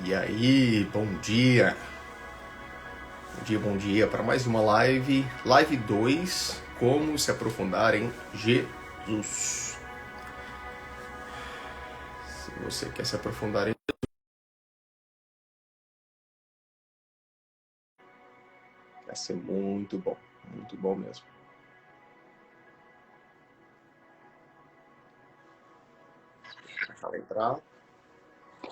E aí, bom dia. Bom dia para mais uma live. Live 2, como se aprofundar em Jesus. Se você quer se aprofundar em Jesus, vai ser muito bom mesmo. Deixa eu entrar.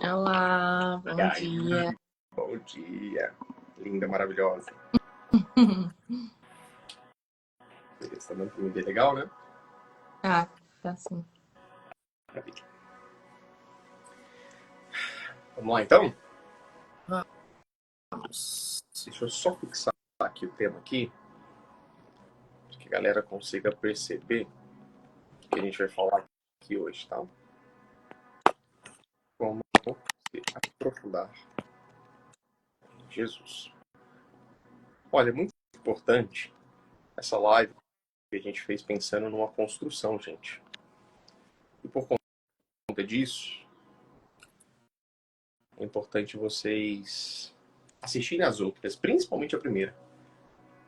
Olá, bom dia. Bom dia, linda, maravilhosa. Você tá dando pra me ver legal, né? Ah, tá sim. Maravilha. Vamos lá, então? Vamos. Deixa eu só fixar aqui o tema aqui, para que a galera consiga perceber o que a gente vai falar aqui hoje, tá? Como se aprofundar em Jesus. Olha, é muito importante essa live que a gente fez pensando numa construção, gente. E por conta disso, é importante vocês assistirem as outras, principalmente a primeira.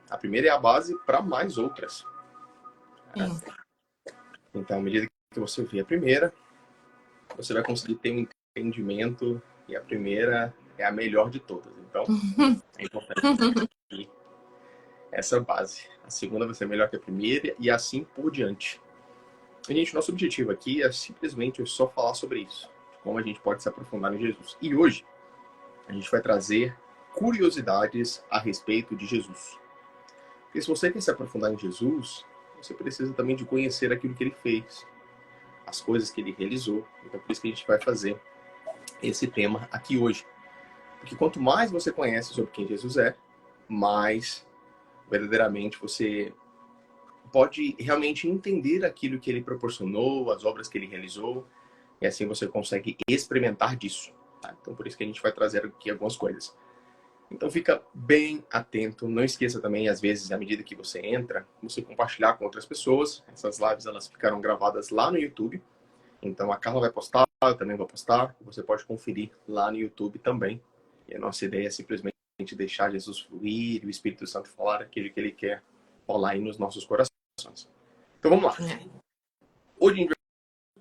A primeira é a base para mais outras. Sim. Então, à medida que você vê a primeira, você vai conseguir ter um entendimento, e a primeira é a melhor de todas. Então, é importante ter essa base. A segunda vai ser melhor que a primeira e assim por diante. E, gente, nosso objetivo aqui é simplesmente só falar sobre isso, como a gente pode se aprofundar em Jesus. E hoje a gente vai trazer curiosidades a respeito de Jesus. Porque se você quer se aprofundar em Jesus, você precisa também de conhecer aquilo que ele fez, as coisas que ele realizou. Então por isso que a gente vai fazer esse tema aqui hoje. Porque quanto mais você conhece sobre quem Jesus é, mais verdadeiramente você pode realmente entender aquilo que ele proporcionou, as obras que ele realizou, e assim você consegue experimentar disso. Tá? Então por isso que a gente vai trazer aqui algumas coisas. Então fica bem atento, não esqueça também, às vezes, à medida que você entra, você compartilhar com outras pessoas. Essas lives elas ficaram gravadas lá no YouTube, então a Carla vai postar, eu também vou postar, você pode conferir lá no YouTube também. E a nossa ideia é simplesmente deixar Jesus fluir e o Espírito Santo falar aquilo que ele quer falar aí nos nossos corações. Então vamos lá. Hoje a gente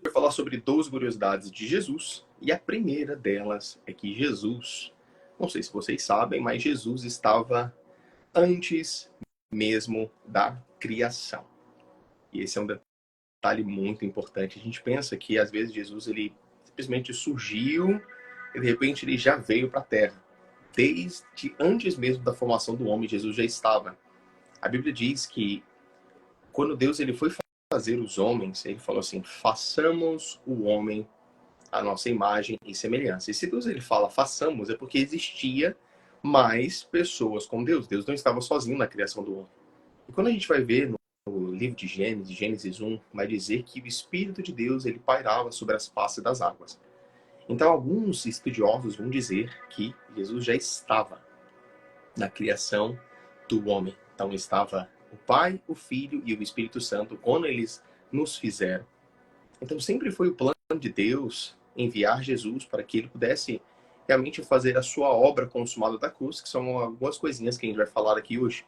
vai falar sobre 12 curiosidades de Jesus, e a primeira delas é que Jesus, não sei se vocês sabem, mas Jesus estava antes mesmo da criação. E esse é um detalhe muito importante. A gente pensa que às vezes Jesus ele simplesmente surgiu e de repente ele já veio para a Terra. Desde antes mesmo da formação do homem, Jesus já estava. A Bíblia diz que quando Deus ele foi fazer os homens, ele falou assim: façamos o homem a nossa imagem e semelhança. E se Deus ele fala façamos, é porque existia mais pessoas com Deus. Deus não estava sozinho na criação do homem. E quando a gente vai ver no livro de Gênesis, Gênesis 1, vai dizer que o Espírito de Deus ele pairava sobre as faces das águas. Então alguns estudiosos vão dizer que Jesus já estava na criação do homem. Então estava o Pai, o Filho e o Espírito Santo quando eles nos fizeram. Então sempre foi o plano de Deus enviar Jesus para que ele pudesse realmente fazer a sua obra consumada da cruz, que são algumas coisinhas que a gente vai falar aqui hoje.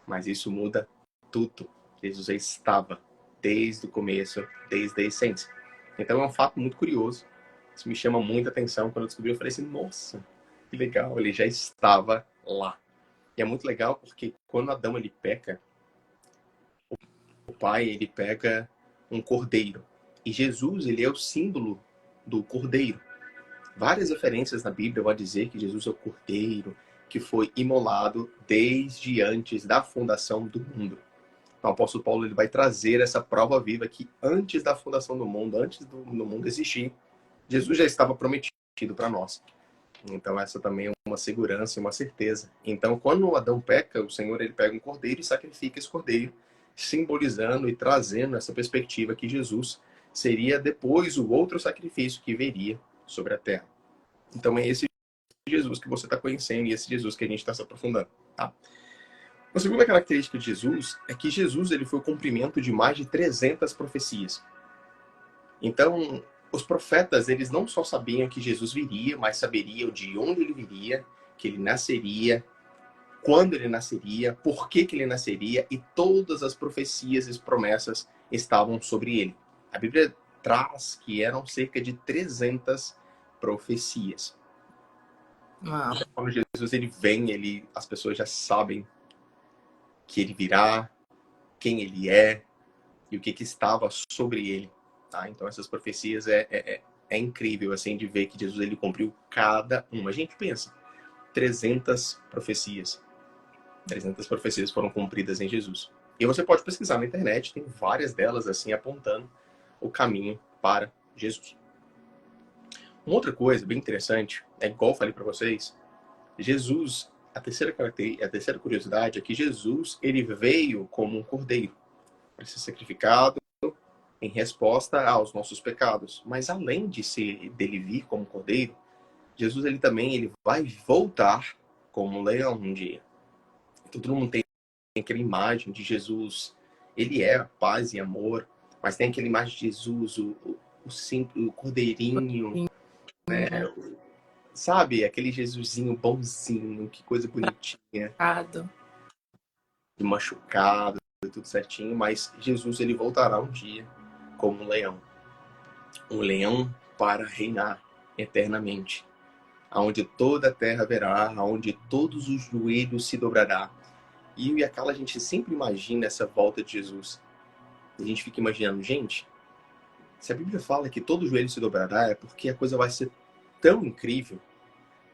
Mas isso muda tudo. Jesus já estava desde o começo, desde a essência. Então é um fato muito curioso. Isso me chama muita atenção. Quando eu descobri, eu falei assim, nossa, que legal, ele já estava lá. E é muito legal porque quando Adão ele peca, o pai ele pega um cordeiro. E Jesus ele é o símbolo do cordeiro. Várias referências na Bíblia vão dizer que Jesus é o cordeiro que foi imolado desde antes da fundação do mundo. Então, o apóstolo Paulo ele vai trazer essa prova viva que antes da fundação do mundo, antes do mundo existir, Jesus já estava prometido para nós. Então essa também é uma segurança e uma certeza. Então quando Adão peca, o Senhor ele pega um cordeiro e sacrifica esse cordeiro, simbolizando e trazendo essa perspectiva que Jesus seria depois o outro sacrifício que viria sobre a terra. Então é esse Jesus que você está conhecendo e esse Jesus que a gente está se aprofundando. Tá? A segunda característica de Jesus é que Jesus ele foi o cumprimento de mais de 300 profecias. Então, os profetas, eles não só sabiam que Jesus viria, mas saberiam de onde ele viria, que ele nasceria, quando ele nasceria, por que que ele nasceria, e todas as profecias e promessas estavam sobre ele. A Bíblia traz que eram cerca de 300 profecias. Uau. Então, quando Jesus ele vem, as pessoas já sabem que ele virá, quem ele é e o que que estava sobre ele. Tá? Então essas profecias é incrível assim de ver que Jesus ele cumpriu cada uma. A gente pensa, 300 profecias. 300 profecias foram cumpridas em Jesus. E você pode pesquisar na internet, tem várias delas assim apontando o caminho para Jesus. Uma outra coisa bem interessante, é igual eu falei para vocês, Jesus, a terceira curiosidade é que Jesus ele veio como um cordeiro para ser sacrificado em resposta aos nossos pecados. Mas além dele vir como cordeiro, Jesus ele vai voltar como um leão um dia. Todo mundo tem aquela imagem de Jesus, ele é paz e amor, mas tem aquela imagem de Jesus, o simples, o cordeirinho, né? Sabe? Aquele Jesusinho bonzinho, que coisa bonitinha, machucado, tudo certinho, mas Jesus ele voltará um dia como um leão para reinar eternamente, aonde toda a terra verá, aonde todos os joelhos se dobrará. E aquela gente sempre imagina essa volta de Jesus. A gente fica imaginando, gente, se a Bíblia fala que todo joelho se dobrará, é porque a coisa vai ser tão incrível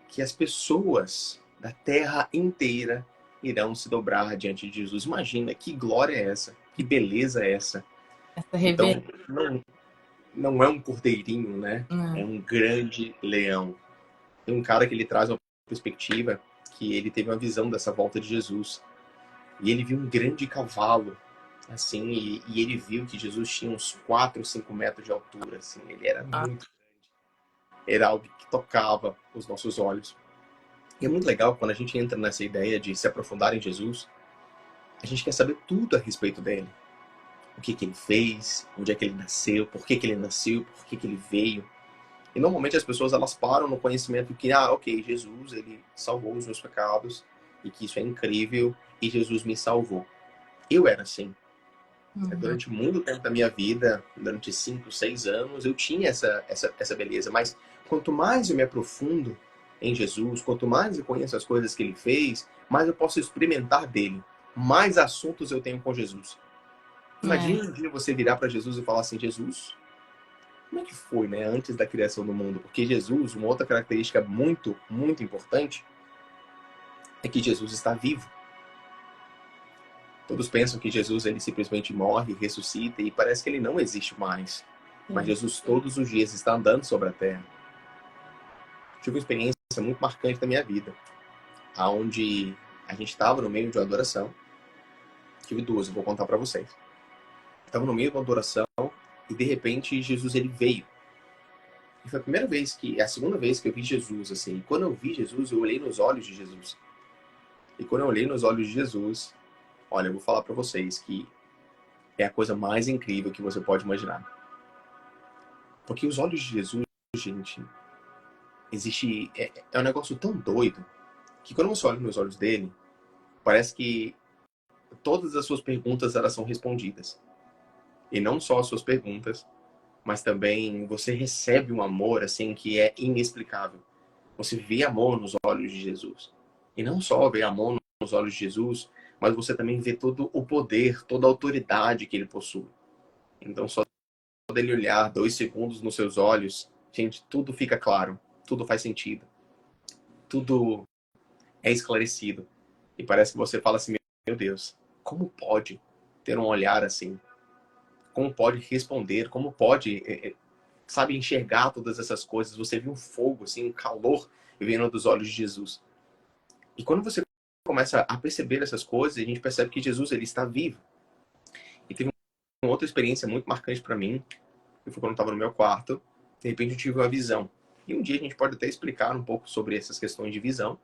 que as pessoas da terra inteira irão se dobrar diante de Jesus. Imagina que glória é essa, que beleza é essa. Então, não é um cordeirinho, né? É um grande leão. Tem um cara que ele traz uma perspectiva que ele teve uma visão dessa volta de Jesus. E ele viu um grande cavalo, assim, e ele viu que Jesus tinha uns 4, 5 metros de altura, assim. Ele era muito grande. Era algo que tocava os nossos olhos. E é muito legal quando a gente entra nessa ideia de se aprofundar em Jesus, a gente quer saber tudo a respeito dele. O que que ele fez, onde é que ele nasceu, por que que ele nasceu, por que que ele veio. E normalmente as pessoas elas param no conhecimento que, ok, Jesus ele salvou os meus pecados e que isso é incrível e Jesus me salvou. Eu era assim. Durante muito tempo da minha vida, durante 5, 6 anos, eu tinha essa beleza. Mas quanto mais eu me aprofundo em Jesus, quanto mais eu conheço as coisas que ele fez, mais eu posso experimentar dele. Mais assuntos eu tenho com Jesus. Imagina um dia você virar para Jesus e falar assim, Jesus, como é que foi, né, antes da criação do mundo? Porque Jesus, uma outra característica muito, muito importante, é que Jesus está vivo. Todos pensam que Jesus ele simplesmente morre, ressuscita e parece que ele não existe mais. Mas Jesus todos os dias está andando sobre a terra. Tive uma experiência muito marcante da minha vida, onde a gente estava no meio de uma adoração. Tive duas, eu vou contar para vocês. Estava no meio de uma adoração e de repente Jesus ele veio. E foi a segunda vez que eu vi Jesus, assim. E quando eu vi Jesus, eu olhei nos olhos de Jesus. E quando eu olhei nos olhos de Jesus, olha, eu vou falar para vocês que é a coisa mais incrível que você pode imaginar. Porque os olhos de Jesus, gente, é um negócio tão doido que quando você olha nos olhos dele, parece que todas as suas perguntas elas são respondidas. E não só as suas perguntas, mas também você recebe um amor assim que é inexplicável. Você vê amor nos olhos de Jesus. E não só vê amor nos olhos de Jesus, mas você também vê todo o poder, toda a autoridade que ele possui. Então só dele olhar 2 segundos nos seus olhos, gente, tudo fica claro, tudo faz sentido. Tudo é esclarecido. E parece que você fala assim, meu Deus, como pode ter um olhar assim? Como pode responder? Como pode, sabe, enxergar todas essas coisas? Você viu um fogo, assim, um calor vindo dos olhos de Jesus. E quando você começa a perceber essas coisas, a gente percebe que Jesus ele está vivo. E teve uma outra experiência muito marcante para mim, que foi quando eu estava no meu quarto. De repente eu tive uma visão. E um dia a gente pode até explicar um pouco sobre essas questões de visão.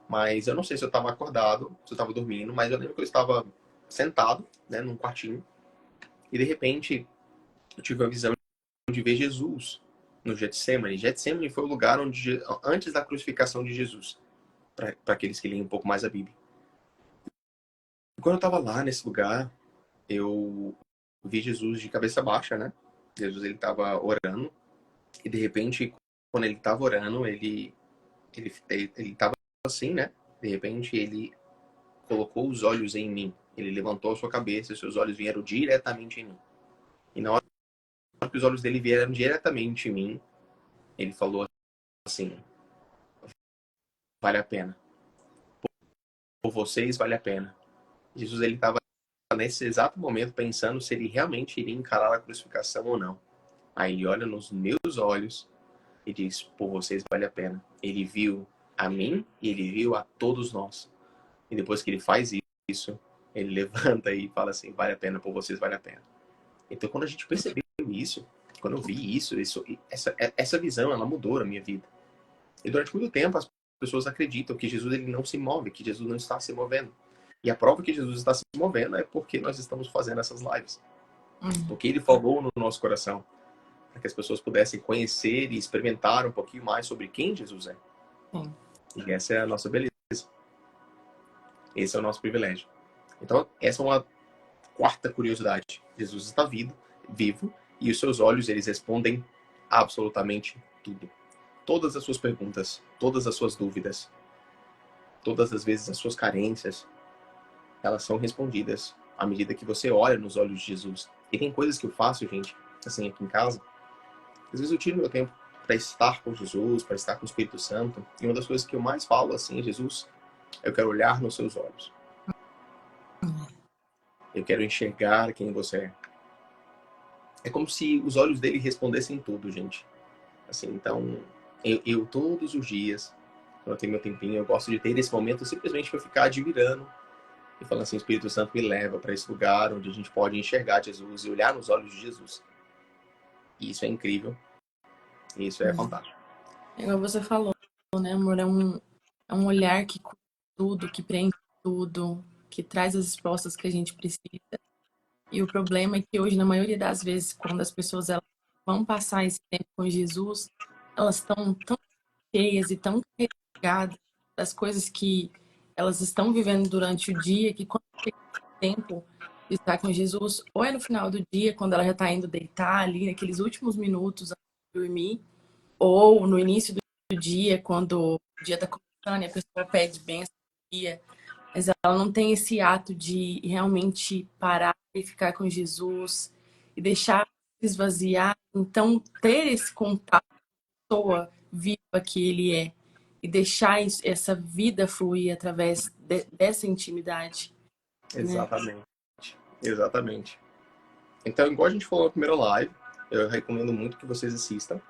Mas eu não sei se eu estava acordado, se eu estava dormindo, mas eu lembro que eu estava sentado, né, num quartinho. E de repente eu tive uma visão de ver Jesus no Getsemane. Getsemane foi o lugar onde, antes da crucificação de Jesus, para aqueles que leem um pouco mais a Bíblia. E quando eu estava lá nesse lugar, eu vi Jesus de cabeça baixa, né? Jesus, ele estava orando, e de repente, quando ele estava orando, ele estava assim, né? De repente, ele colocou os olhos em mim. Ele levantou a sua cabeça e seus olhos vieram diretamente em mim. E na hora que os olhos dele vieram diretamente em mim, ele falou assim: vale a pena. Por vocês, vale a pena. Jesus, ele estava nesse exato momento pensando se ele realmente iria encarar a crucificação ou não. Aí ele olha nos meus olhos e diz: por vocês, vale a pena. Ele viu a mim e ele viu a todos nós. E depois que ele faz isso, ele levanta e fala assim: vale a pena, por vocês, vale a pena. Então, quando a gente percebeu isso, quando eu vi essa visão, ela mudou a minha vida. E durante muito tempo, as pessoas acreditam que Jesus, ele não se move, que Jesus não está se movendo. E a prova que Jesus está se movendo é porque nós estamos fazendo essas lives. Porque ele falou no nosso coração, para que as pessoas pudessem conhecer e experimentar um pouquinho mais sobre quem Jesus é. Sim. E essa é a nossa beleza. Esse é o nosso privilégio. Então, essa é uma quarta curiosidade. Jesus está vivo, e os seus olhos, eles respondem absolutamente tudo. Todas as suas perguntas, todas as suas dúvidas, todas as vezes as suas carências, elas são respondidas à medida que você olha nos olhos de Jesus. E tem coisas que eu faço, gente, assim, aqui em casa. Às vezes eu tiro meu tempo para estar com Jesus, para estar com o Espírito Santo. E uma das coisas que eu mais falo, assim, é: Jesus, eu quero olhar nos seus olhos. Eu quero enxergar quem você é. É como se os olhos dele respondessem tudo, gente. Assim, então, eu todos os dias, quando eu tenho meu tempinho, eu gosto de ter esse momento simplesmente para ficar admirando e falando assim: Espírito Santo, me leva para esse lugar onde a gente pode enxergar Jesus e olhar nos olhos de Jesus. E isso é incrível. E isso é fantástico. Igual você falou, né, amor? É um olhar que cura tudo, que preenche tudo, que traz as respostas que a gente precisa. E o problema é que hoje, na maioria das vezes, quando as pessoas elas vão passar esse tempo com Jesus, elas estão tão cheias e tão carregadas das coisas que elas estão vivendo durante o dia, que quando chega o tempo de estar com Jesus, ou é no final do dia, quando ela já está indo deitar ali, naqueles últimos minutos antes de dormir, ou no início do dia, quando o dia está começando e a pessoa pede bênção no dia, mas ela não tem esse ato de realmente parar e ficar com Jesus e deixar se esvaziar. Então, ter esse contato com a pessoa viva que ele é e deixar essa vida fluir através dessa intimidade, né? Exatamente. Exatamente. Então, igual a gente falou na primeira live, eu recomendo muito que vocês assistam,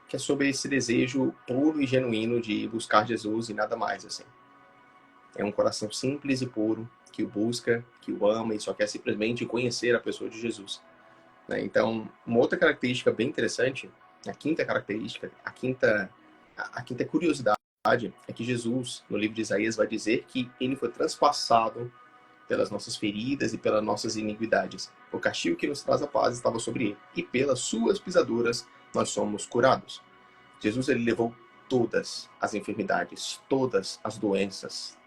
que é sobre esse desejo puro e genuíno de buscar Jesus e nada mais, assim. É um coração simples e puro, que o busca, que o ama e só quer simplesmente conhecer a pessoa de Jesus. Né? Então, uma outra característica bem interessante, a quinta característica, a quinta curiosidade, é que Jesus, no livro de Isaías, vai dizer que ele foi transpassado pelas nossas feridas e pelas nossas iniquidades. O castigo que nos traz a paz estava sobre ele, e pelas suas pisaduras nós somos curados. Jesus, ele levou todas as enfermidades, todas as doenças,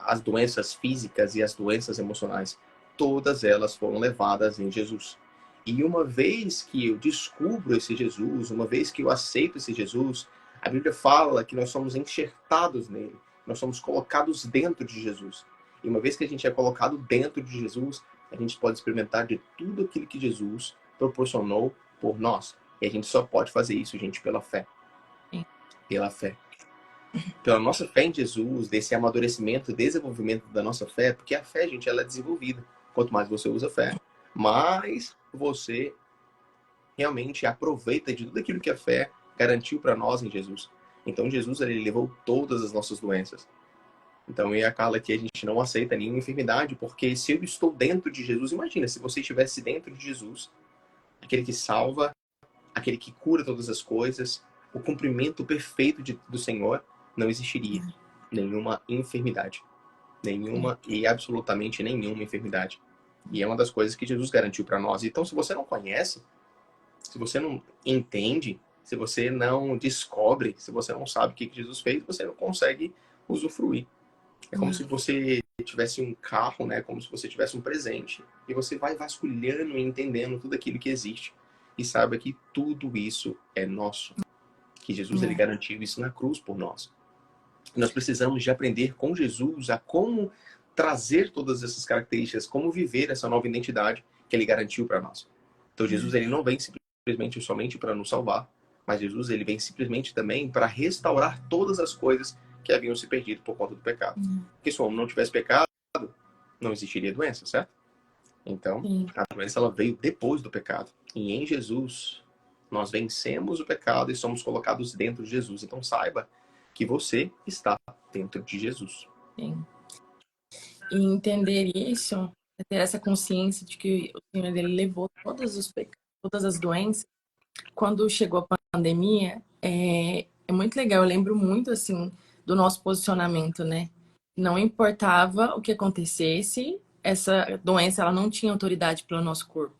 as doenças físicas e as doenças emocionais, todas elas foram levadas em Jesus. E uma vez que eu descubro esse Jesus, uma vez que eu aceito esse Jesus, a Bíblia fala que nós somos enxertados nele, nós somos colocados dentro de Jesus. E uma vez que a gente é colocado dentro de Jesus, a gente pode experimentar de tudo aquilo que Jesus proporcionou por nós. E a gente só pode fazer isso, gente, pela fé. Pela fé. Pela nossa fé em Jesus, desse amadurecimento, desenvolvimento da nossa fé, porque a fé, gente, ela é desenvolvida. Quanto mais você usa a fé, mais você realmente aproveita de tudo aquilo que a fé garantiu para nós em Jesus. Então, Jesus, ele levou todas as nossas doenças. Então, eu e a Carla aqui, a gente não aceita nenhuma enfermidade, porque se eu estou dentro de Jesus, imagina, se você estivesse dentro de Jesus, aquele que salva, aquele que cura todas as coisas, o cumprimento perfeito do Senhor, não existiria nenhuma enfermidade. Nenhuma e absolutamente nenhuma enfermidade. E é uma das coisas que Jesus garantiu para nós. Então, se você não conhece Se você não entende, se você não descobre, se você não sabe o que Jesus fez, você não consegue usufruir. É como se você tivesse um carro, né? Como se você tivesse um presente. E você vai vasculhando e entendendo tudo aquilo que existe. E saiba que tudo isso é nosso. Que Jesus ele garantiu isso na cruz por nós. E nós precisamos de aprender com Jesus a como trazer todas essas características, como viver essa nova identidade que ele garantiu para nós. Então Jesus ele não vem simplesmente somente para nos salvar, mas Jesus ele vem simplesmente também para restaurar todas as coisas que haviam se perdido por conta do pecado. Porque se o homem não tivesse pecado, não existiria doença, certo? Então, a doença ela veio depois do pecado. E em Jesus, nós vencemos o pecado e somos colocados dentro de Jesus. Então, saiba que você está dentro de Jesus. Sim. E entender isso, ter essa consciência de que o Senhor ele levou todos os pecados, todas as doenças. Quando chegou a pandemia, é muito legal. Eu lembro muito, assim, do nosso posicionamento, né? Não importava o que acontecesse, essa doença, ela não tinha autoridade pelo nosso corpo.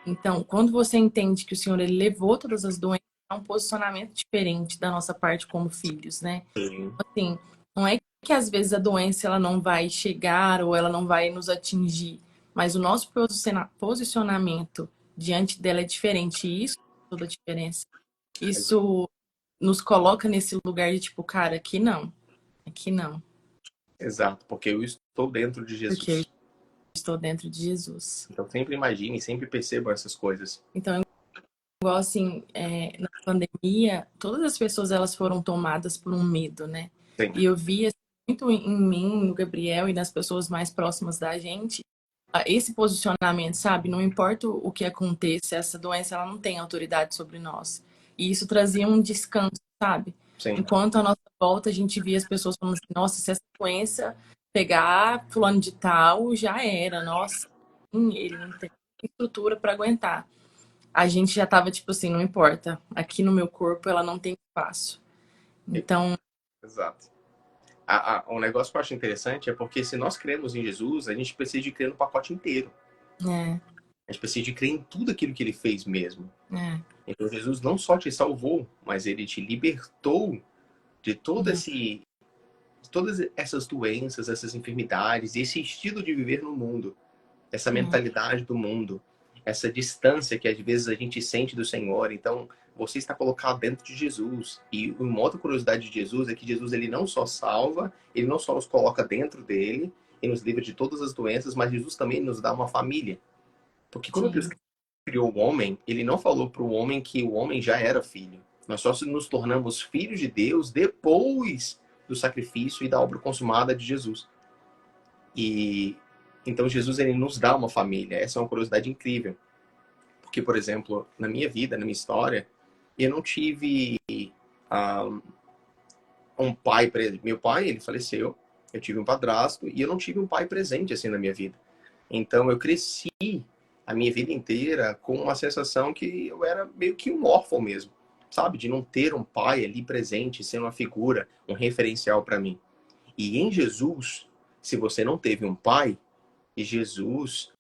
Então, quando você entende que o Senhor, ele levou todas as doenças, é um posicionamento diferente da nossa parte como filhos, né? Sim. Assim, não é que às vezes a doença, ela não vai chegar ou ela não vai nos atingir, mas o nosso posicionamento diante dela é diferente, e isso faz toda a diferença. Isso nos coloca nesse lugar de tipo, cara, aqui não. Aqui não. Exato, porque eu estou dentro de Porque eu Jesus. estou dentro de Jesus. Então sempre imagine, sempre percebam essas coisas. Então, igual assim, na pandemia, todas as pessoas elas foram tomadas por um medo, né? Sim. E eu via muito em mim, no Gabriel e nas pessoas mais próximas da gente, esse posicionamento, sabe? Não importa o que aconteça, essa doença ela não tem autoridade sobre nós. E isso trazia um descanso, sabe? Sim. Enquanto à nossa volta a gente via as pessoas falando assim, nossa, se essa doença pegar fulano de tal, já era. Nossa, ele não tem estrutura para aguentar. A gente já tava tipo assim, não importa. Aqui no meu corpo ela não tem espaço. Então, Exato. Um negócio que eu acho interessante é porque se nós cremos em Jesus, a gente precisa de crer no pacote inteiro. é, A gente precisa de crer em tudo aquilo que ele fez mesmo. é, Então Jesus não só te salvou, mas ele te libertou de todas essas doenças, essas enfermidades, esse estilo de viver no mundo, essa mentalidade do mundo, essa distância que às vezes a gente sente do Senhor. Então, você está colocado dentro de Jesus. E uma outra curiosidade de Jesus é que Jesus ele não só salva, ele não só nos coloca dentro dele e nos livra de todas as doenças, mas Jesus também nos dá uma família. Porque quando Deus sim, criou o homem, ele não falou para o homem que o homem já era filho. Nós só nos tornamos filhos de Deus depois do sacrifício e da obra consumada de Jesus. E então Jesus ele nos dá uma família. Essa é uma curiosidade incrível. Porque, por exemplo, na minha vida, na minha história, eu não tive um pai presente. Meu pai, ele faleceu. Eu tive um padrasto e eu não tive um pai presente assim na minha vida. Então eu cresci a minha vida inteira com uma sensação que eu era meio que um órfão mesmo, sabe? De não ter um pai ali presente, sendo uma figura, um referencial para mim. E em Jesus, se você não teve um pai, Jesus,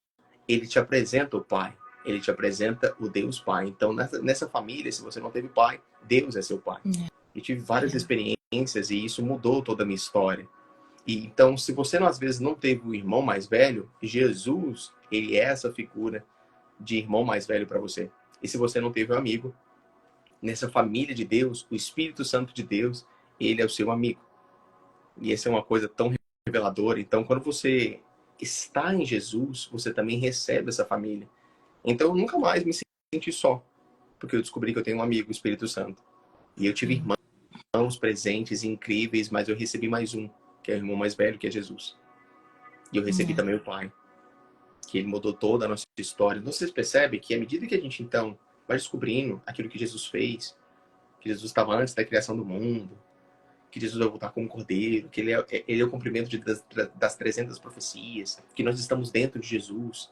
ele te apresenta o pai. Ele te apresenta o Deus Pai. Então, nessa família, se você não teve pai, Deus é seu pai. Eu tive várias experiências e isso mudou toda a minha história. E então, se você às vezes não teve o irmão mais velho, Jesus, ele é essa figura de irmão mais velho para você. E se você não teve um amigo, nessa família de Deus, o Espírito Santo de Deus, ele é o seu amigo. E essa é uma coisa tão reveladora. Então, quando você está em Jesus, você também recebe essa família. Então, eu nunca mais me senti só, porque eu descobri que eu tenho um amigo, o Espírito Santo. E eu tive irmãos presentes, incríveis, mas eu recebi mais um, que é o irmão mais velho, que é Jesus. E eu recebi também o Pai, que ele mudou toda a nossa história. Então, vocês percebem que à medida que a gente, então, vai descobrindo aquilo que Jesus fez, que Jesus estava antes da criação do mundo, que Jesus vai voltar como cordeiro, que ele é o cumprimento das 300 profecias, que nós estamos dentro de Jesus,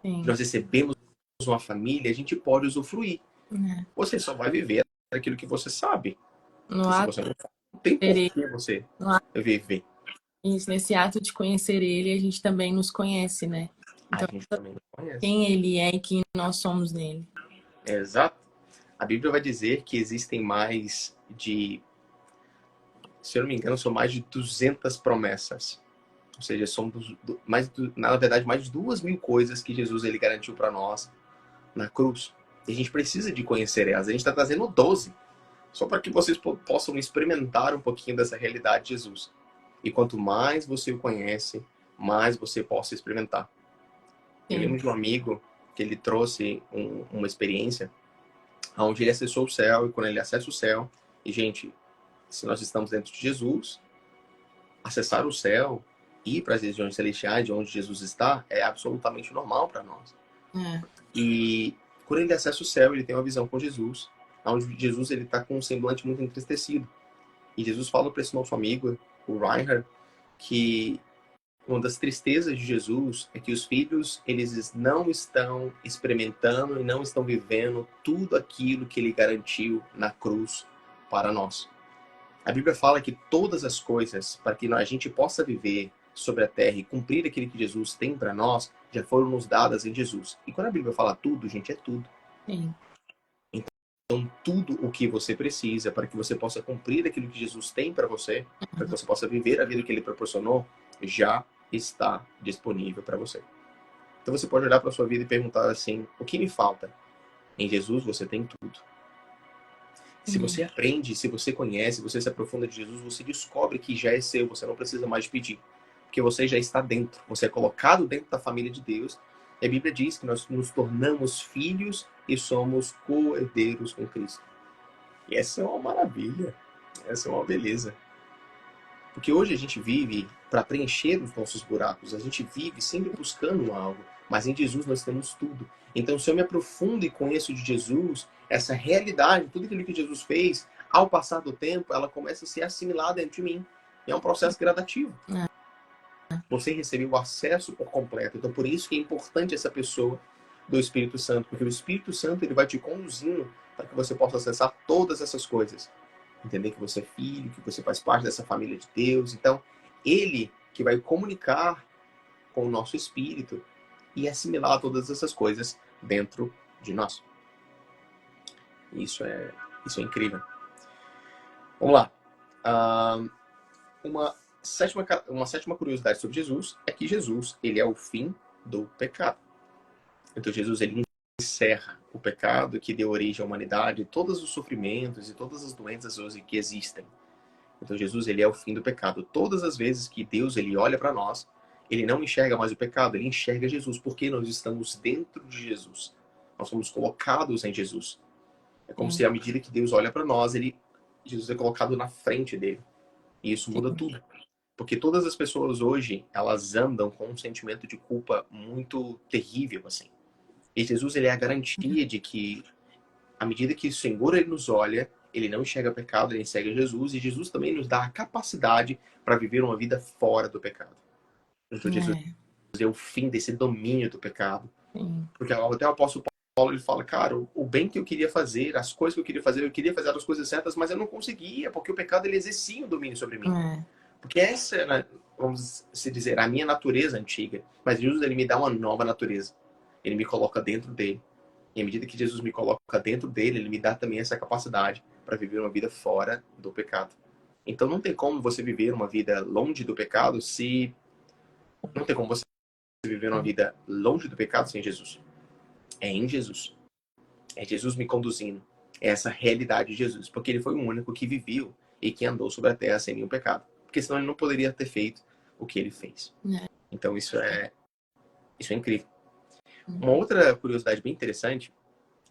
que nós recebemos uma família, a gente pode usufruir. Você só vai viver aquilo que você sabe. No E se ato você não sabe, não tem por de que você no ato, viver. isso, nesse ato de conhecer ele, a gente também nos conhece, né? A Então, gente também não conhece. quem ele é e quem nós somos nele. Exato. A Bíblia vai dizer que existem mais de, se eu não me engano, são mais de 200 promessas. Ou seja, são na verdade, mais de 2.000 coisas que Jesus ele garantiu para nós na cruz. E a gente precisa de conhecer elas. A gente está trazendo 12, só para que vocês possam experimentar um pouquinho dessa realidade de Jesus. E quanto mais você o conhece, mais você possa experimentar. Eu lembro de um amigo que ele trouxe uma experiência onde ele acessou o céu, e quando ele acessa o céu, e gente, se nós estamos dentro de Jesus, acessar o céu, ir para as regiões celestiais, de onde Jesus está, é absolutamente normal para nós. E quando ele acessa o céu, ele tem uma visão com Jesus, onde Jesus ele está com um semblante muito entristecido. E Jesus fala para esse nosso amigo, o Reinhard, que uma das tristezas de Jesus é que os filhos, eles não estão experimentando e não estão vivendo tudo aquilo que ele garantiu na cruz para nós. A Bíblia fala que todas as coisas, para que a gente possa viver sobre a terra e cumprir aquilo que Jesus tem para nós, já foram nos dadas em Jesus. E quando a Bíblia fala tudo, gente, é tudo. Sim. Então, tudo o que você precisa para que você possa cumprir aquilo que Jesus tem para você, para que você possa viver a vida que ele proporcionou, já está disponível para você. Então você pode olhar para a sua vida e perguntar assim, o que me falta? Em Jesus você tem tudo. Se você aprende, se você conhece, você se aprofunda de Jesus, você descobre que já é seu, você não precisa mais pedir. Porque você já está dentro, você é colocado dentro da família de Deus. E a Bíblia diz que nós nos tornamos filhos e somos co-herdeiros com Cristo. E essa é uma maravilha, essa é uma beleza. Porque hoje a gente vive para preencher os nossos buracos, a gente vive sempre buscando algo, mas em Jesus nós temos tudo. Então, se eu me aprofundo e conheço de Jesus, essa realidade, tudo aquilo que Jesus fez, ao passar do tempo, ela começa a ser assimilada dentro de mim. E é um processo gradativo. Você recebeu o acesso por completo. Então, por isso que é importante essa pessoa do Espírito Santo, porque o Espírito Santo ele vai te conduzindo para que você possa acessar todas essas coisas. Entender que você é filho, que você faz parte dessa família de Deus. Então, ele que vai comunicar com o nosso espírito e assimilar todas essas coisas dentro de nós. Isso é incrível. Vamos lá. Uma sétima curiosidade sobre Jesus é que Jesus, ele é o fim do pecado. Então Jesus, ele encerra o pecado que deu origem à humanidade, todos os sofrimentos e todas as doenças hoje que existem. Então Jesus, ele é o fim do pecado. Todas as vezes que Deus, ele olha para nós, ele não enxerga mais o pecado, ele enxerga Jesus, porque nós estamos dentro de Jesus. Nós somos colocados em Jesus. É como se à medida que Deus olha para nós, Jesus é colocado na frente dele. E isso muda tudo. Porque todas as pessoas hoje, elas andam com um sentimento de culpa muito terrível, assim. E Jesus, ele é a garantia de que, à medida que o Senhor ele nos olha, ele não enxerga pecado, ele enxerga Jesus, e Jesus também nos dá a capacidade para viver uma vida fora do pecado. Então Jesus é o fim desse domínio do pecado. Porque até o apóstolo Paulo ele fala, cara, o bem que eu queria fazer, as coisas que eu queria fazer as coisas certas, mas eu não conseguia, porque o pecado ele exercia o domínio sobre mim. Porque essa era, vamos se dizer, a minha natureza antiga. Mas Jesus ele me dá uma nova natureza. Ele me coloca dentro dele. E à medida que Jesus me coloca dentro dele, ele me dá também essa capacidade para viver uma vida fora do pecado. Então não tem como você viver uma vida longe do pecado se... Não tem como você viver uma vida longe do pecado sem Jesus. É em Jesus. É Jesus me conduzindo. É essa realidade de Jesus. Porque ele foi o único que viveu e que andou sobre a terra sem nenhum pecado. Porque senão ele não poderia ter feito o que ele fez. Então isso é incrível. Uma outra curiosidade bem interessante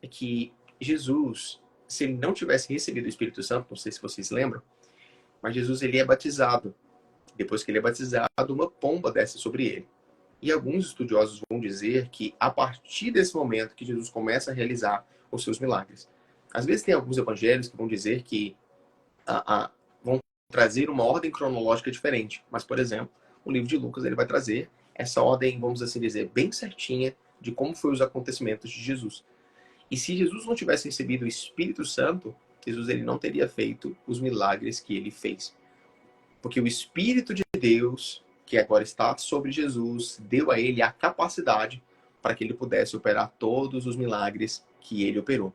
é que Jesus, se ele não tivesse recebido o Espírito Santo, não sei se vocês lembram, mas Jesus ele é batizado. Depois que ele é batizado, uma pomba desce sobre ele. E alguns estudiosos vão dizer que a partir desse momento que Jesus começa a realizar os seus milagres. Às vezes tem alguns evangelhos que vão dizer que vão trazer uma ordem cronológica diferente. Mas, por exemplo, o livro de Lucas ele vai trazer essa ordem, vamos assim dizer, bem certinha de como foram os acontecimentos de Jesus. E se Jesus não tivesse recebido o Espírito Santo, Jesus ele não teria feito os milagres que ele fez. Porque o Espírito de Deus, que agora está sobre Jesus, deu a ele a capacidade para que ele pudesse operar todos os milagres que ele operou.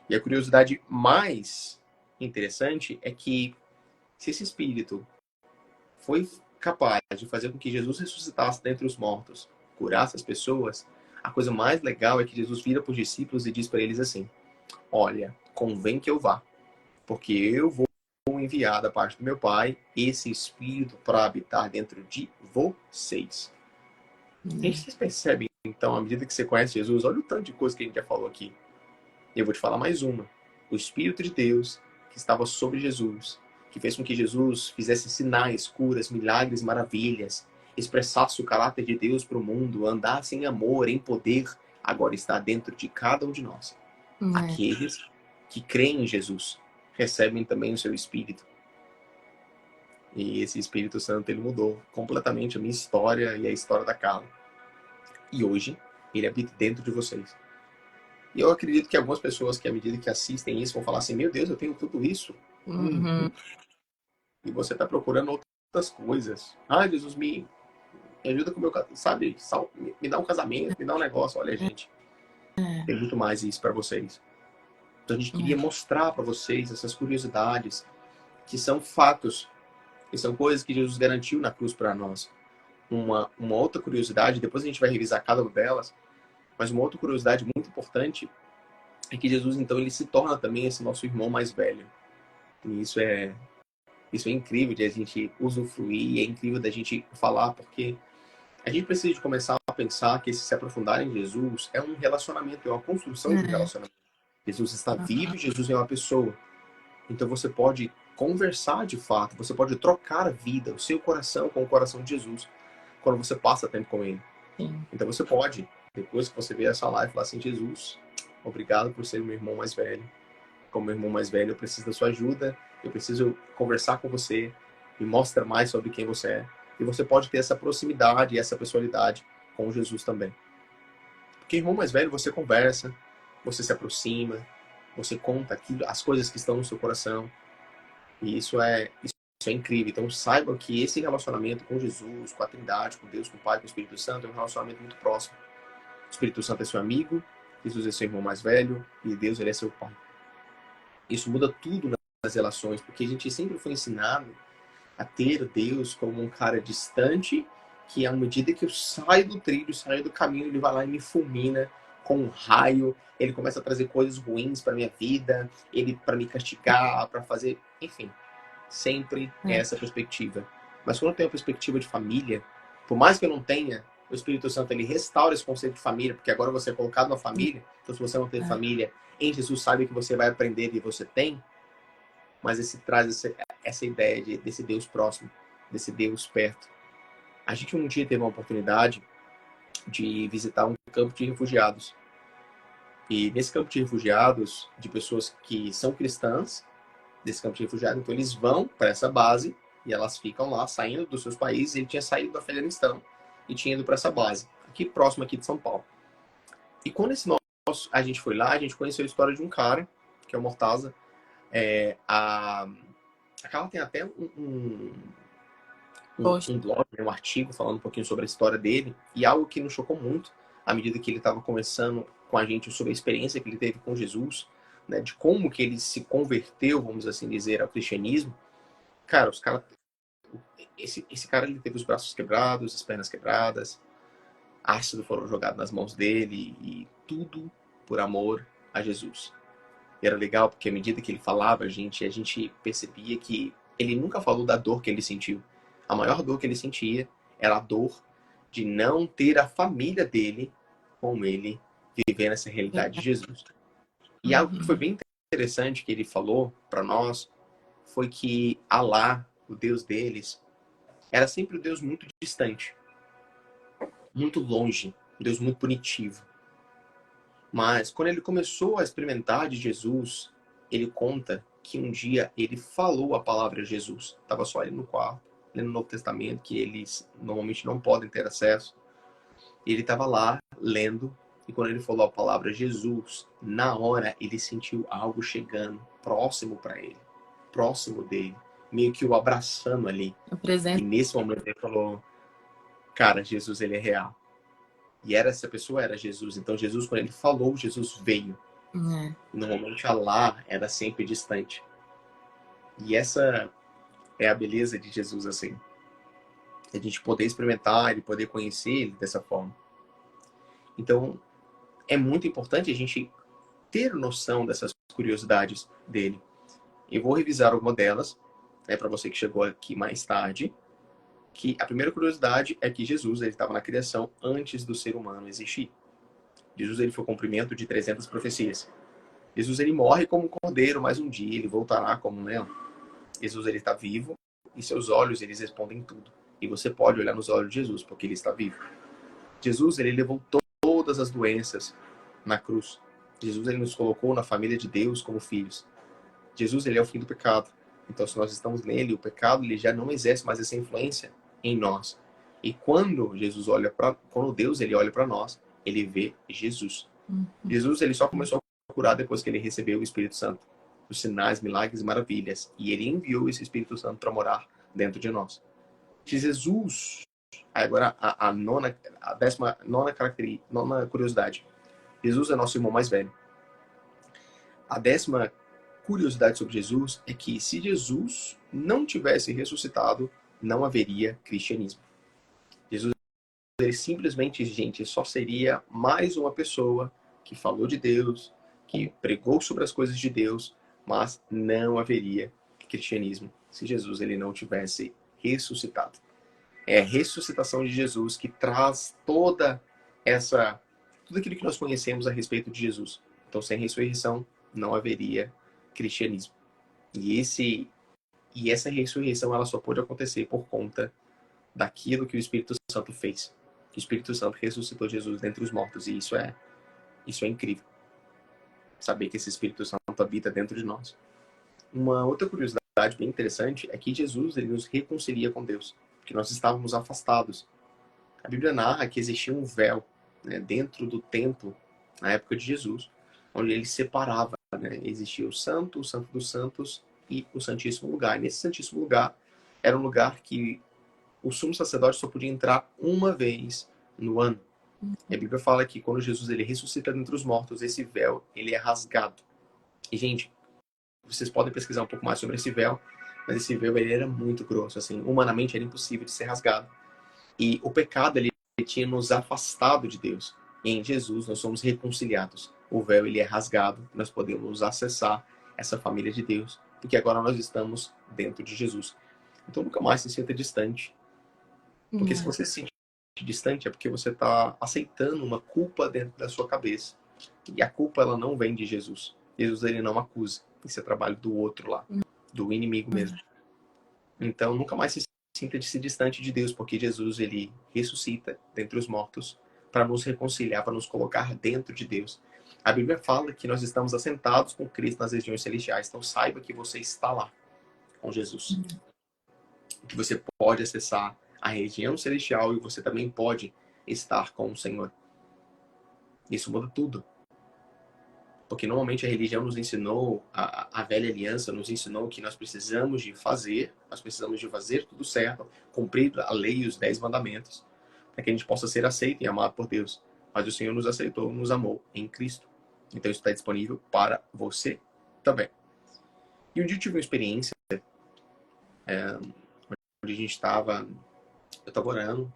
E a curiosidade mais interessante é que se esse espírito foi capaz de fazer com que Jesus ressuscitasse dentre os mortos, curasse as pessoas, a coisa mais legal é que Jesus vira para os discípulos e diz para eles assim: olha, convém que eu vá, porque eu vou enviar da parte do meu Pai esse espírito para habitar dentro de vocês. E vocês percebem, então, à medida que você conhece Jesus, olha o tanto de coisa que a gente já falou aqui. Eu vou te falar mais uma. O Espírito de Deus que estava sobre Jesus, que fez com que Jesus fizesse sinais, curas, milagres, maravilhas, expressasse o caráter de Deus para o mundo, andasse em amor, em poder, agora está dentro de cada um de nós. Aqueles que creem em Jesus recebem também o seu Espírito. E esse Espírito Santo, ele mudou completamente a minha história e a história da Carla. E hoje, ele habita dentro de vocês. E eu acredito que algumas pessoas que, à medida que assistem isso, vão falar assim: meu Deus, eu tenho tudo isso. E você está procurando outras coisas. Ah, Jesus, me ajuda com o meu casamento, sabe? Me dá um casamento, me dá um negócio. Olha, gente, tem muito mais isso para vocês. Então a gente queria mostrar para vocês essas curiosidades, que são fatos, que são coisas que Jesus garantiu na cruz para nós. Uma outra curiosidade, depois a gente vai revisar cada uma delas, mas uma outra curiosidade muito importante é que Jesus, então, ele se torna também esse nosso irmão mais velho. E isso é incrível de a gente usufruir, é incrível da gente falar, porque a gente precisa de começar a pensar que se aprofundar em Jesus é um relacionamento, é uma construção de um relacionamento. Jesus está vivo e Jesus é uma pessoa. Então você pode conversar de fato, você pode trocar a vida, o seu coração com o coração de Jesus, quando você passa tempo com ele. Então você pode, depois que você ver essa live, falar assim: Jesus, obrigado por ser meu irmão mais velho. Como meu irmão mais velho, eu preciso da sua ajuda, eu preciso conversar com você, me mostra mais sobre quem você é. E você pode ter essa proximidade e essa pessoalidade com Jesus também. Porque irmão mais velho, você conversa, você se aproxima, você conta aquilo, as coisas que estão no seu coração. E isso é incrível. Então saiba que esse relacionamento com Jesus, com a Trindade, com Deus, com o Pai, com o Espírito Santo, é um relacionamento muito próximo. O Espírito Santo é seu amigo, Jesus é seu irmão mais velho e Deus, ele é seu Pai. Isso muda tudo nas relações, porque a gente sempre foi ensinado a ter Deus como um cara distante, que à medida que eu saio do trilho, saio do caminho, ele vai lá e me fulmina com um raio, ele começa a trazer coisas ruins para minha vida, ele para me castigar, para fazer, enfim, sempre é essa perspectiva. Mas quando eu tenho a perspectiva de família, por mais que eu não tenha, o Espírito Santo, ele restaura esse conceito de família, porque agora você é colocado na família. Então se você não tem família, em Jesus sabe que você vai aprender e você tem, mas esse traz essa ideia desse Deus próximo, desse Deus perto. A gente um dia teve uma oportunidade de visitar um campo de refugiados. E nesse campo de refugiados, de pessoas que são cristãs, desse campo de refugiados, então eles vão para essa base e elas ficam lá, saindo dos seus países. Ele tinha saído do Afeganistão e tinha ido para essa base, aqui próximo aqui de São Paulo. E quando a gente foi lá, a gente conheceu a história de um cara, que é o Mortaza. A Carla tem até um blog, um artigo falando um pouquinho sobre a história dele, e algo que nos chocou muito à medida que ele estava conversando com a gente sobre a experiência que ele teve com Jesus, né, de como que ele se converteu, vamos assim dizer, ao cristianismo. Cara, esse cara, ele teve os braços quebrados, as pernas quebradas, ácido foram jogados nas mãos dele, e tudo por amor a Jesus. E era legal porque à medida que ele falava, a gente percebia que ele nunca falou da dor que ele sentiu. A maior dor que ele sentia era a dor de não ter a família dele com ele, viver nessa realidade de Jesus. E algo que foi bem interessante que ele falou para nós foi que Alá, o Deus deles, era sempre um Deus muito distante, muito longe, um Deus muito punitivo. Mas quando ele começou a experimentar de Jesus, ele conta que um dia ele falou a palavra Jesus. Estava só ele no quarto, lendo o Novo Testamento, que eles normalmente não podem ter acesso. Ele estava lá lendo, e quando ele falou a palavra Jesus, na hora ele sentiu algo chegando próximo para ele, próximo dele, meio que o abraçando ali. E nesse momento ele falou: cara, Jesus, ele é real. E essa pessoa era Jesus. Então Jesus, quando ele falou, Jesus veio. É. Normalmente a lá era sempre distante. E essa é a beleza de Jesus, assim. A gente poder experimentar e poder conhecer ele dessa forma. Então, é muito importante a gente ter noção dessas curiosidades dele. Eu vou revisar alguma delas, para você que chegou aqui mais tarde, que a primeira curiosidade é que Jesus ele estava na criação antes do ser humano existir. Jesus ele foi o cumprimento de 300 profecias. Jesus ele morre como um cordeiro, mas um dia ele voltará como um leão. Jesus ele está vivo e seus olhos eles respondem tudo. E você pode olhar nos olhos de Jesus porque ele está vivo. Jesus ele levou todas as doenças na cruz. Jesus ele nos colocou na família de Deus como filhos. Jesus ele é o fim do pecado. Então se nós estamos nele, o pecado ele já não exerce mais essa influência em nós. E quando quando Deus ele olha para nós, ele vê Jesus. Jesus ele só começou a curar depois que ele recebeu o Espírito Santo, os sinais, milagres e maravilhas, e ele enviou esse Espírito Santo para morar dentro de nós. Jesus, agora a décima nona característica, nona curiosidade. Jesus é nosso irmão mais velho. A décima curiosidade sobre Jesus é que se Jesus não tivesse ressuscitado, não haveria cristianismo. Jesus ele simplesmente, gente, só seria mais uma pessoa que falou de Deus, que pregou sobre as coisas de Deus, mas não haveria cristianismo se Jesus ele não tivesse ressuscitado. É a ressuscitação de Jesus que traz tudo aquilo que nós conhecemos a respeito de Jesus. Então, sem ressurreição, não haveria cristianismo. E essa ressurreição ela só pode acontecer por conta daquilo que o Espírito Santo fez. O Espírito Santo ressuscitou Jesus dentre os mortos. E isso é incrível. Saber que esse Espírito Santo habita dentro de nós. Uma outra curiosidade bem interessante é que Jesus ele nos reconcilia com Deus. Porque nós estávamos afastados. A Bíblia narra que existia um véu, né, dentro do templo, na época de Jesus, onde ele separava. Né? Existia o Santo dos Santos e o Santíssimo Lugar. E nesse Santíssimo Lugar era um lugar que o sumo sacerdote só podia entrar uma vez no ano. E a Bíblia fala que quando Jesus ele ressuscita dentre os mortos, esse véu ele é rasgado. E, gente, vocês podem pesquisar um pouco mais sobre esse véu, mas esse véu ele era muito grosso, assim, humanamente era impossível de ser rasgado. E o pecado ele tinha nos afastado de Deus. E em Jesus nós somos reconciliados. O véu ele é rasgado, nós podemos acessar essa família de Deus, porque agora nós estamos dentro de Jesus. Então nunca mais se sinta distante. Porque se você se sente distante é porque você está aceitando uma culpa dentro da sua cabeça. E a culpa ela não vem de Jesus. Jesus ele não acusa. Esse é trabalho do outro lá, do inimigo mesmo. Então nunca mais se sinta-se distante de Deus, porque Jesus ele ressuscita dentre os mortos para nos reconciliar, para nos colocar dentro de Deus. A Bíblia fala que nós estamos assentados com Cristo nas regiões celestiais. Então saiba que você está lá com Jesus. Que você pode acessar a região celestial e você também pode estar com o Senhor. Isso muda tudo. Porque normalmente a religião nos ensinou, a velha aliança nos ensinou que nós precisamos de fazer tudo certo, cumprir a lei e os 10 mandamentos, para que a gente possa ser aceito e amado por Deus. Mas o Senhor nos aceitou, nos amou em Cristo. Então isso está disponível para você também. E um dia eu tive uma experiência, onde eu estava orando,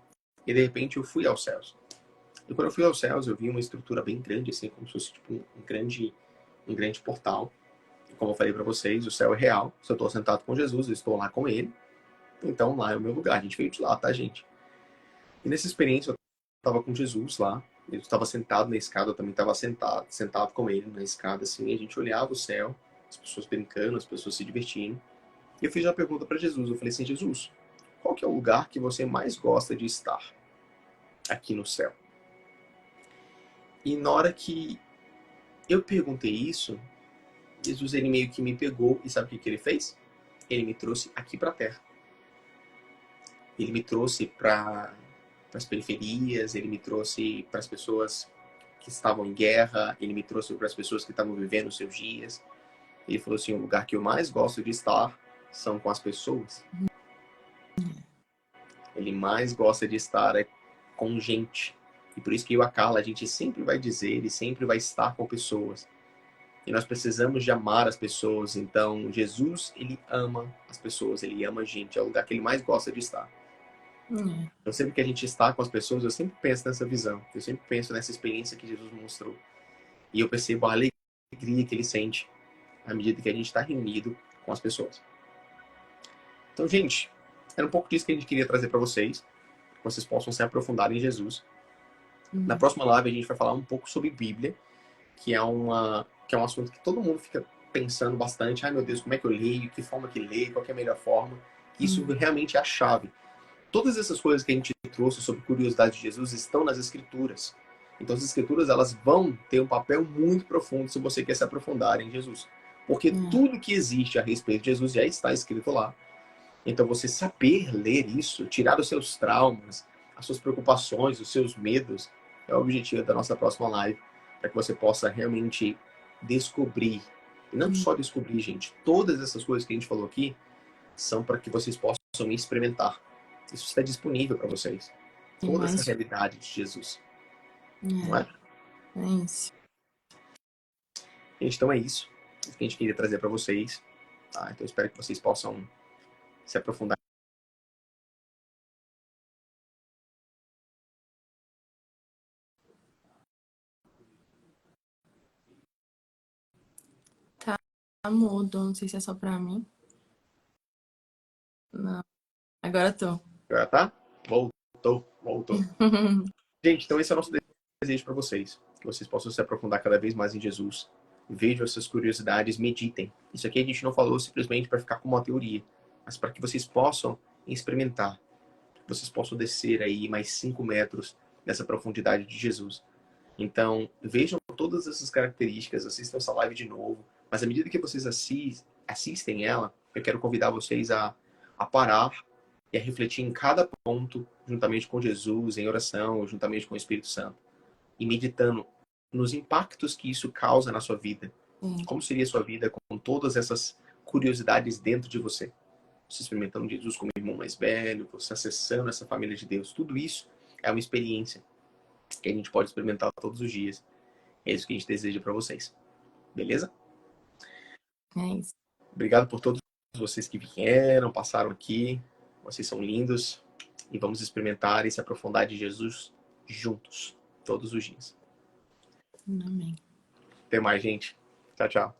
e de repente eu fui aos céus. E quando eu fui aos céus, eu vi uma estrutura bem grande, assim, como se fosse tipo, um grande portal. E como eu falei para vocês, o céu é real. Se eu estou sentado com Jesus, eu estou lá com ele. Então lá é o meu lugar. A gente veio de lá, tá, gente? E nessa experiência, eu estava com Jesus lá. Eu estava sentado na escada, eu também estava sentado com ele na escada, assim. E a gente olhava o céu, as pessoas brincando, as pessoas se divertindo. E eu fiz uma pergunta para Jesus. Eu falei assim, Jesus, qual que é o lugar que você mais gosta de estar aqui no céu? E na hora que eu perguntei isso, Jesus ele meio que me pegou e sabe o que ele fez? Ele me trouxe aqui para a Terra. Ele me trouxe para as periferias, ele me trouxe para as pessoas que estavam em guerra, ele me trouxe para as pessoas que estavam vivendo os seus dias. Ele falou assim, o lugar que eu mais gosto de estar são com as pessoas. Ele mais gosta de estar com gente. E por isso que eu e a Carla, a gente sempre vai dizer e sempre vai estar com pessoas. E nós precisamos de amar as pessoas. Então, Jesus, ele ama as pessoas, ele ama a gente. É o lugar que ele mais gosta de estar. Então, sempre que a gente está com as pessoas, eu sempre penso nessa visão. Eu sempre penso nessa experiência que Jesus mostrou. E eu percebo a alegria que ele sente à medida que a gente está reunido com as pessoas. Então, gente, era um pouco disso que a gente queria trazer para vocês. Que vocês possam se aprofundar em Jesus. Na próxima live, a gente vai falar um pouco sobre Bíblia, que é um assunto que todo mundo fica pensando bastante. Ai, meu Deus, como é que eu leio? Que forma que leio? Qual que é a melhor forma? Isso realmente é a chave. Todas essas coisas que a gente trouxe sobre curiosidade de Jesus estão nas Escrituras. Então, as Escrituras, elas vão ter um papel muito profundo se você quer se aprofundar em Jesus. Porque tudo que existe a respeito de Jesus já está escrito lá. Então, você saber ler isso, tirar os seus traumas, as suas preocupações, os seus medos, é o objetivo da nossa próxima live, para que você possa realmente descobrir. E não só descobrir, gente. Todas essas coisas que a gente falou aqui são para que vocês possam experimentar. Isso está disponível para vocês. Toda essa realidade de Jesus. Não é? É isso. Gente, então é isso. O que a gente queria trazer para vocês. Tá? Então eu espero que vocês possam se aprofundar. Tá mudo, não sei se é só pra mim. Não. Agora tô. Agora tá? Voltou. Gente, então esse é o nosso desejo para vocês. Que vocês possam se aprofundar cada vez mais em Jesus. Vejam essas curiosidades, meditem. Isso aqui a gente não falou simplesmente para ficar com uma teoria, mas para que vocês possam experimentar. Que vocês possam descer aí mais 5 metros nessa profundidade de Jesus. Então, vejam todas essas características, assistam essa live de novo. Mas à medida que vocês assistem ela, eu quero convidar vocês a parar e a refletir em cada ponto, juntamente com Jesus, em oração, juntamente com o Espírito Santo. E meditando nos impactos que isso causa na sua vida. Como seria a sua vida com todas essas curiosidades dentro de você? Você experimentando Jesus como irmão mais velho, você acessando essa família de Deus. Tudo isso é uma experiência que a gente pode experimentar todos os dias. É isso que a gente deseja para vocês. Beleza? É isso. Obrigado por todos vocês que vieram, passaram aqui. Vocês são lindos. E vamos experimentar e se aprofundar de Jesus juntos, todos os dias. Amém. Até mais, gente. Tchau, tchau.